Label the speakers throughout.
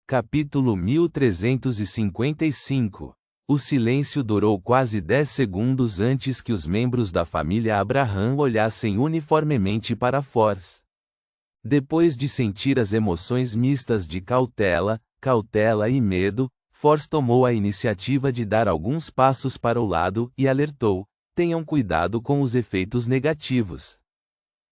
Speaker 1: Capítulo 1355. O silêncio durou quase 10 segundos antes que os membros da família Abraham olhassem uniformemente para Force. Depois de sentir as emoções mistas de cautela e medo, Force tomou a iniciativa de dar alguns passos para o lado e alertou: tenham cuidado com os efeitos negativos.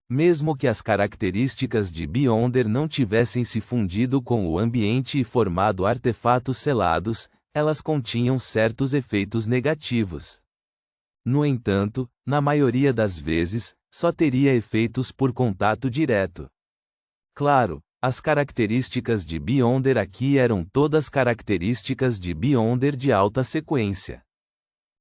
Speaker 1: Mesmo que as características de Beyonder não tivessem se fundido com o ambiente e formado artefatos selados, elas continham certos efeitos negativos. No entanto, na maioria das vezes, só teria efeitos por contato direto. Claro, as características de Beyonder aqui eram todas características de Beyonder de alta sequência.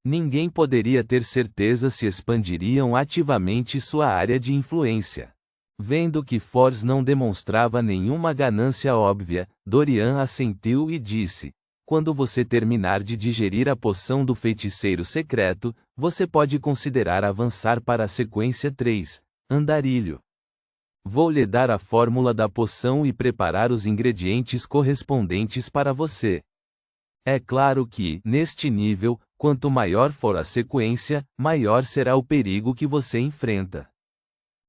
Speaker 1: Ninguém poderia ter certeza se expandiriam ativamente sua área de influência. Vendo que Force não demonstrava nenhuma ganância óbvia, Dorian assentiu e disse: quando você terminar de digerir a poção do feiticeiro secreto, você pode considerar avançar para a sequência 3, Andarilho. Vou lhe dar a fórmula da poção e preparar os ingredientes correspondentes para você. É claro que, neste nível, quanto maior for a sequência, maior será o perigo que você enfrenta.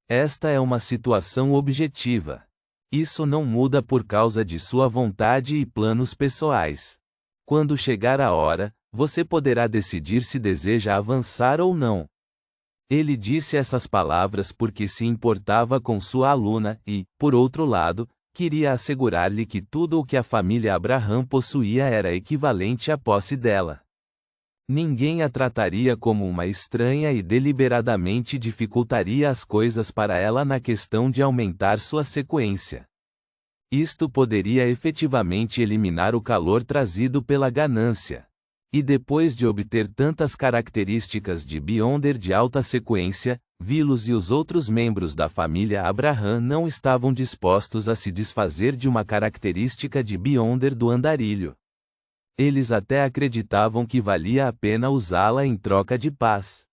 Speaker 1: Esta é uma situação objetiva. Isso não muda por causa de sua vontade e planos pessoais. Quando chegar a hora, você poderá decidir se deseja avançar ou não. Ele disse essas palavras porque se importava com sua aluna e, por outro lado, queria assegurar-lhe que tudo o que a família Abraham possuía era equivalente à posse dela. Ninguém a trataria como uma estranha e deliberadamente dificultaria as coisas para ela na questão de aumentar sua sequência. Isto poderia efetivamente eliminar o calor trazido pela ganância. E depois de obter tantas características de Beyonder de alta sequência, Vilos e os outros membros da família Abraham não estavam dispostos a se desfazer de uma característica de Beyonder do andarilho. Eles até acreditavam que valia a pena usá-la em troca de paz.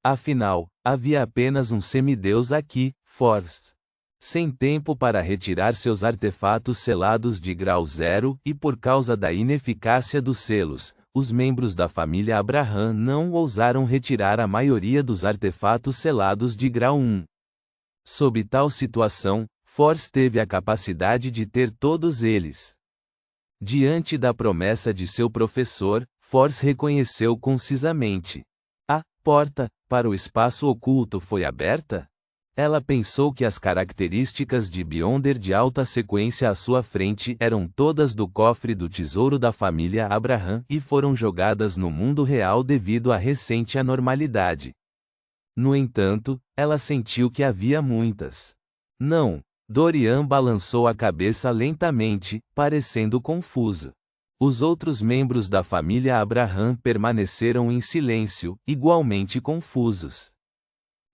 Speaker 1: Afinal, havia apenas um semideus aqui, Force. Sem tempo para retirar seus artefatos selados de grau 0 e por causa da ineficácia dos selos, os membros da família Abraham não ousaram retirar a maioria dos artefatos selados de grau 1. Sob tal situação, Force teve a capacidade de ter todos eles. Diante da promessa de seu professor, Force reconheceu concisamente. A porta para o espaço oculto foi aberta? Ela pensou que as características de Beyonder de alta sequência à sua frente eram todas do cofre do tesouro da família Abraham e foram jogadas no mundo real devido à recente anormalidade. No entanto, ela sentiu que havia muitas. Não. Dorian balançou a cabeça lentamente, parecendo confuso. Os outros membros da família Abraham permaneceram em silêncio, igualmente confusos.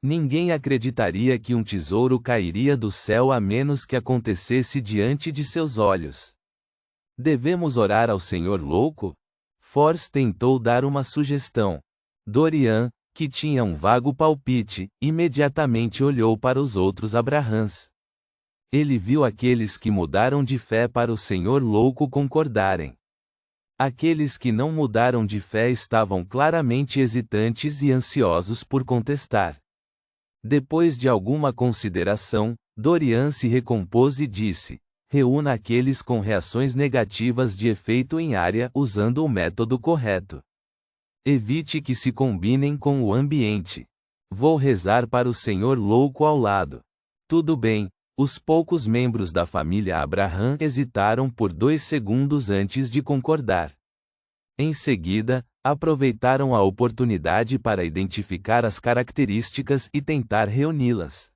Speaker 1: Ninguém acreditaria que um tesouro cairia do céu a menos que acontecesse diante de seus olhos. Devemos orar ao Senhor louco? Force tentou dar uma sugestão. Dorian, que tinha um vago palpite, imediatamente olhou para os outros Abrahams. Ele viu aqueles que mudaram de fé para o Senhor louco concordarem. Aqueles que não mudaram de fé estavam claramente hesitantes e ansiosos por contestar. Depois de alguma consideração, Dorian se recompôs e disse: reúna aqueles com reações negativas de efeito em área usando o método correto. Evite que se combinem com o ambiente. Vou rezar para o Senhor louco ao lado. Tudo bem. Os poucos membros da família Abraham hesitaram por 2 segundos antes de concordar. Em seguida, aproveitaram a oportunidade para identificar as características e tentar reuni-las.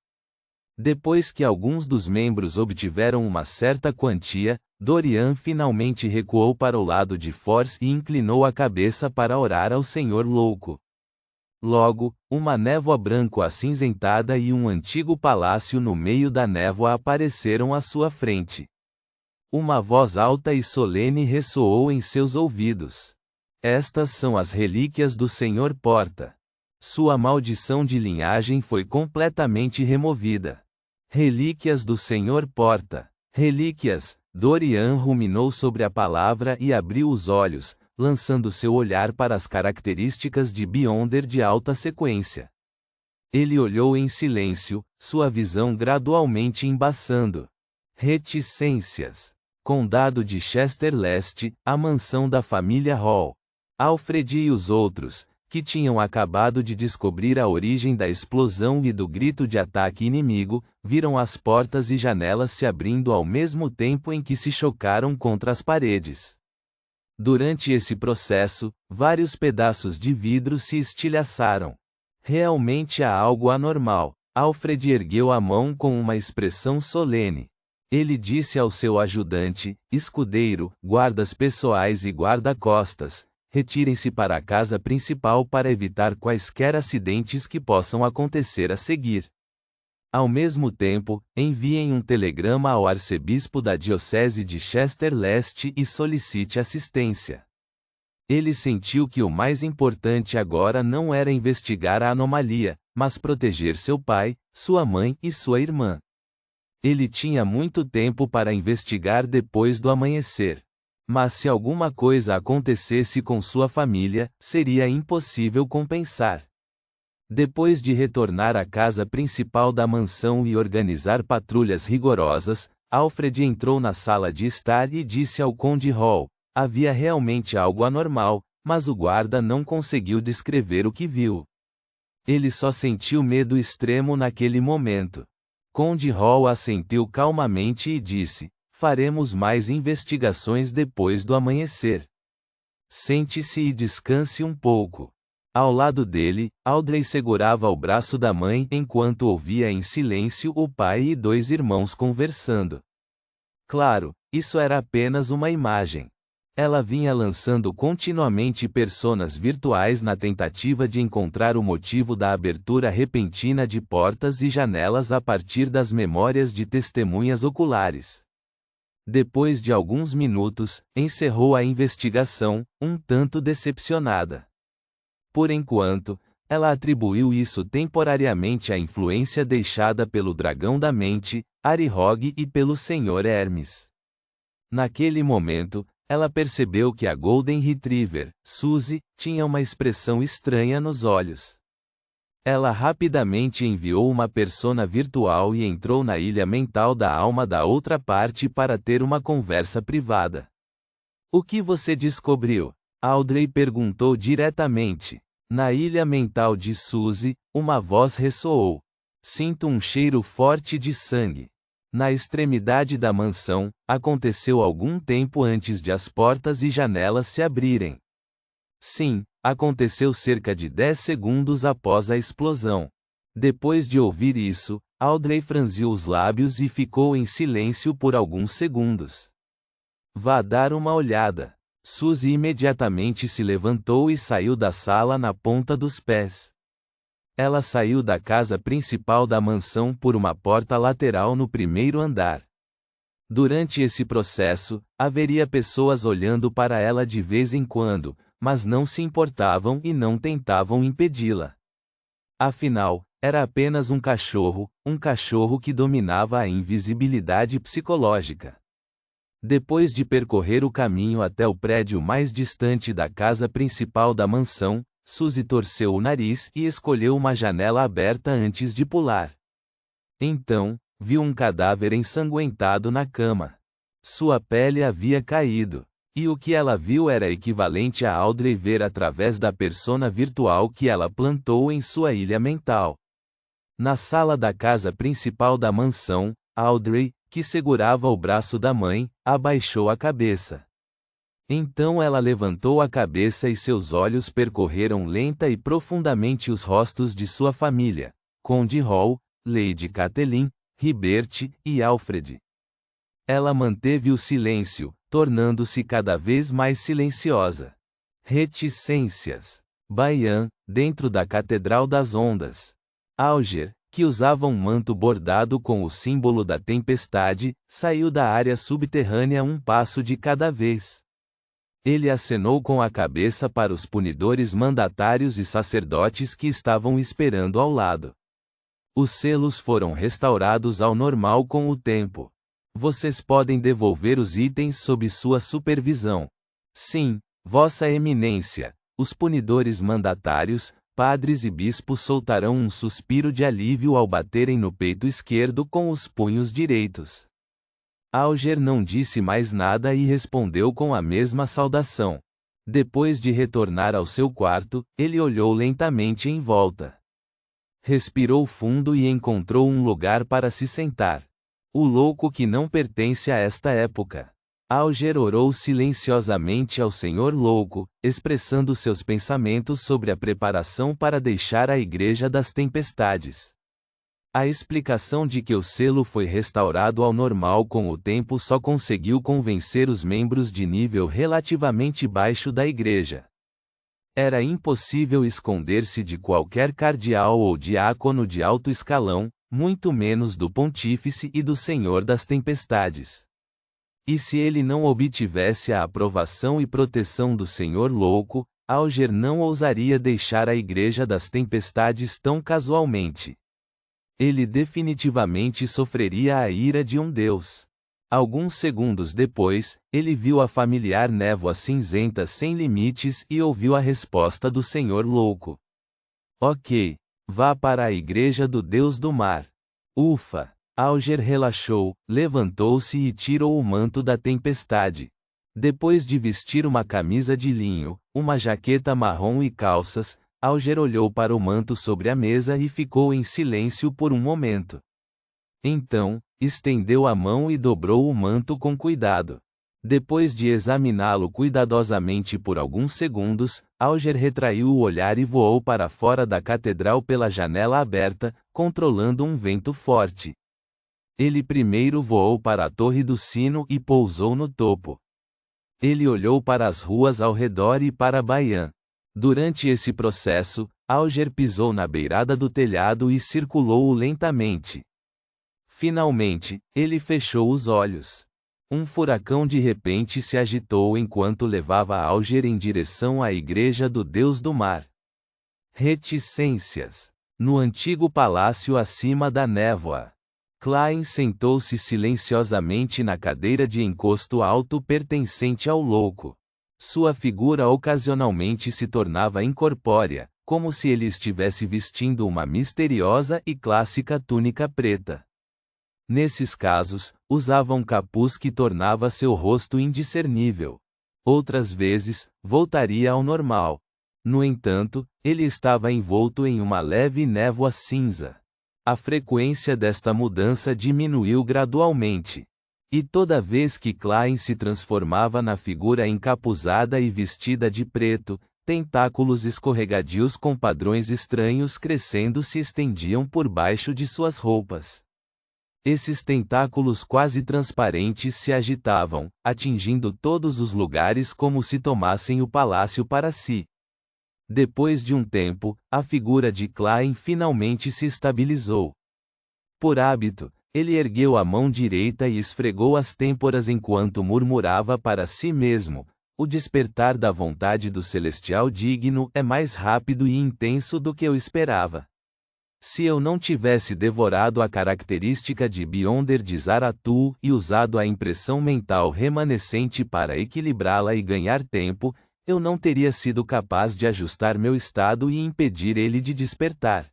Speaker 1: Depois que alguns dos membros obtiveram uma certa quantia, Dorian finalmente recuou para o lado de Force e inclinou a cabeça para orar ao Senhor louco. Logo, uma névoa branco-acinzentada e um antigo palácio no meio da névoa apareceram à sua frente. Uma voz alta e solene ressoou em seus ouvidos. Estas são as relíquias do Senhor Porta. Sua maldição de linhagem foi completamente removida. Relíquias do Senhor Porta. Relíquias, Dorian ruminou sobre a palavra e abriu os olhos, lançando seu olhar para as características de Beyonder de alta sequência. Ele olhou em silêncio, sua visão gradualmente embaçando. Reticências. Condado de Chester Leste, a mansão da família Hall. Alfred e os outros, que tinham acabado de descobrir a origem da explosão e do grito de ataque inimigo, viram as portas e janelas se abrindo ao mesmo tempo em que se chocaram contra as paredes. Durante esse processo, vários pedaços de vidro se estilhaçaram. Realmente há algo anormal. Alfred ergueu a mão com uma expressão solene. Ele disse ao seu ajudante, escudeiro, guardas pessoais e guarda-costas: retirem-se para a casa principal para evitar quaisquer acidentes que possam acontecer a seguir. Ao mesmo tempo, enviem um telegrama ao arcebispo da diocese de Chester Leste e solicite assistência. Ele sentiu que o mais importante agora não era investigar a anomalia, mas proteger seu pai, sua mãe e sua irmã. Ele tinha muito tempo para investigar depois do amanhecer. Mas se alguma coisa acontecesse com sua família, seria impossível compensar. Depois de retornar à casa principal da mansão e organizar patrulhas rigorosas, Alfred entrou na sala de estar e disse ao Conde Hall: havia realmente algo anormal, mas o guarda não conseguiu descrever o que viu. Ele só sentiu medo extremo naquele momento. Conde Hall assentiu calmamente e disse: faremos mais investigações depois do amanhecer. Sente-se e descanse um pouco. Ao lado dele, Audrey segurava o braço da mãe enquanto ouvia em silêncio o pai e dois irmãos conversando. Claro, isso era apenas uma imagem. Ela vinha lançando continuamente personas virtuais na tentativa de encontrar o motivo da abertura repentina de portas e janelas a partir das memórias de testemunhas oculares. Depois de alguns minutos, encerrou a investigação, um tanto decepcionada. Por enquanto, ela atribuiu isso temporariamente à influência deixada pelo dragão da mente, Arihog, e pelo Sr. Hermes. Naquele momento, ela percebeu que a Golden Retriever, Suzy, tinha uma expressão estranha nos olhos. Ela rapidamente enviou uma persona virtual e entrou na ilha mental da alma da outra parte para ter uma conversa privada. O que você descobriu? Audrey perguntou diretamente. Na ilha mental de Suzy, uma voz ressoou. Sinto um cheiro forte de sangue. Na extremidade da mansão, aconteceu algum tempo antes de as portas e janelas se abrirem. Sim, aconteceu cerca de 10 segundos após a explosão. Depois de ouvir isso, Audrey franziu os lábios e ficou em silêncio por alguns segundos. Vá dar uma olhada. Suzy imediatamente se levantou e saiu da sala na ponta dos pés. Ela saiu da casa principal da mansão por uma porta lateral no primeiro andar. Durante esse processo, haveria pessoas olhando para ela de vez em quando, mas não se importavam e não tentavam impedi-la. Afinal, era apenas um cachorro que dominava a invisibilidade psicológica. Depois de percorrer o caminho até o prédio mais distante da casa principal da mansão, Suzy torceu o nariz e escolheu uma janela aberta antes de pular. Então, viu um cadáver ensanguentado na cama. Sua pele havia caído. E o que ela viu era equivalente a Audrey ver através da persona virtual que ela plantou em sua ilha mental. Na sala da casa principal da mansão, Audrey, que segurava o braço da mãe, abaixou a cabeça. Então ela levantou a cabeça e seus olhos percorreram lenta e profundamente os rostos de sua família, Conde Hall, Lady Catelyn, Hibert e Alfred. Ela manteve o silêncio, tornando-se cada vez mais silenciosa. Reticências. Bayan, dentro da Catedral das Ondas. Alger, que usava um manto bordado com o símbolo da tempestade, saiu da área subterrânea um passo de cada vez. Ele acenou com a cabeça para os punidores mandatários e sacerdotes que estavam esperando ao lado. Os selos foram restaurados ao normal com o tempo. Vocês podem devolver os itens sob sua supervisão. Sim, Vossa Eminência. Os punidores mandatários, padres e bispos soltarão um suspiro de alívio ao baterem no peito esquerdo com os punhos direitos. Alger não disse mais nada e respondeu com a mesma saudação. Depois de retornar ao seu quarto, ele olhou lentamente em volta. Respirou fundo e encontrou um lugar para se sentar. O louco que não pertence a esta época. Alger orou silenciosamente ao Senhor Louco, expressando seus pensamentos sobre a preparação para deixar a Igreja das Tempestades. A explicação de que o selo foi restaurado ao normal com o tempo só conseguiu convencer os membros de nível relativamente baixo da Igreja. Era impossível esconder-se de qualquer cardeal ou diácono de alto escalão, muito menos do pontífice e do Senhor das Tempestades. E se ele não obtivesse a aprovação e proteção do Senhor Louco, Alger não ousaria deixar a Igreja das Tempestades tão casualmente. Ele definitivamente sofreria a ira de um deus. Alguns segundos depois, ele viu a familiar névoa cinzenta sem limites e ouviu a resposta do Senhor Louco. Ok. Vá para a Igreja do Deus do Mar. Ufa! Alger relaxou, levantou-se e tirou o manto da tempestade. Depois de vestir uma camisa de linho, uma jaqueta marrom e calças, Alger olhou para o manto sobre a mesa e ficou em silêncio por um momento. Então, estendeu a mão e dobrou o manto com cuidado. Depois de examiná-lo cuidadosamente por alguns segundos, Alger retraiu o olhar e voou para fora da catedral pela janela aberta, controlando um vento forte. Ele primeiro voou para a Torre do Sino e pousou no topo. Ele olhou para as ruas ao redor e para Bayan. Durante esse processo, Alger pisou na beirada do telhado e circulou-o lentamente. Finalmente, ele fechou os olhos. Um furacão de repente se agitou enquanto levava Alger em direção à Igreja do Deus do Mar. Reticências. No antigo palácio acima da névoa. Klein sentou-se silenciosamente na cadeira de encosto alto pertencente ao louco. Sua figura ocasionalmente se tornava incorpórea, como se ele estivesse vestindo uma misteriosa e clássica túnica preta. Nesses casos, usava um capuz que tornava seu rosto indiscernível. Outras vezes, voltaria ao normal. No entanto, ele estava envolto em uma leve névoa cinza. A frequência desta mudança diminuiu gradualmente. E toda vez que Klein se transformava na figura encapuzada e vestida de preto, tentáculos escorregadios com padrões estranhos crescendo se estendiam por baixo de suas roupas. Esses tentáculos quase transparentes se agitavam, atingindo todos os lugares como se tomassem o palácio para si. Depois de um tempo, a figura de Klein finalmente se estabilizou. Por hábito, ele ergueu a mão direita e esfregou as têmporas enquanto murmurava para si mesmo: o despertar da vontade do celestial digno é mais rápido e intenso do que eu esperava. Se eu não tivesse devorado a característica de Beyonder de Zaratu e usado a impressão mental remanescente para equilibrá-la e ganhar tempo, eu não teria sido capaz de ajustar meu estado e impedir ele de despertar.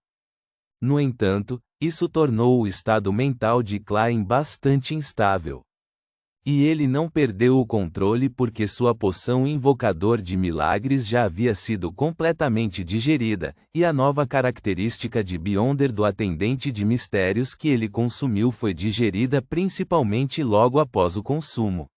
Speaker 1: No entanto, isso tornou o estado mental de Klein bastante instável. E ele não perdeu o controle porque sua poção invocador de milagres já havia sido completamente digerida, e a nova característica de Beyonder do atendente de mistérios que ele consumiu foi digerida principalmente logo após o consumo.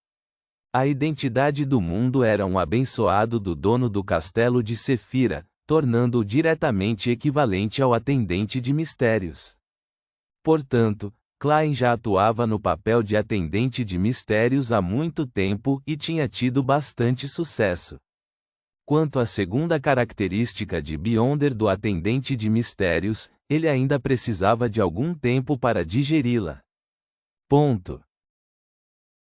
Speaker 1: A identidade do mundo era um abençoado do dono do castelo de Sefira, tornando-o diretamente equivalente ao atendente de mistérios. Portanto, Klein já atuava no papel de atendente de mistérios há muito tempo e tinha tido bastante sucesso. Quanto à segunda característica de Beyonder do atendente de mistérios, ele ainda precisava de algum tempo para digeri-la. Ponto.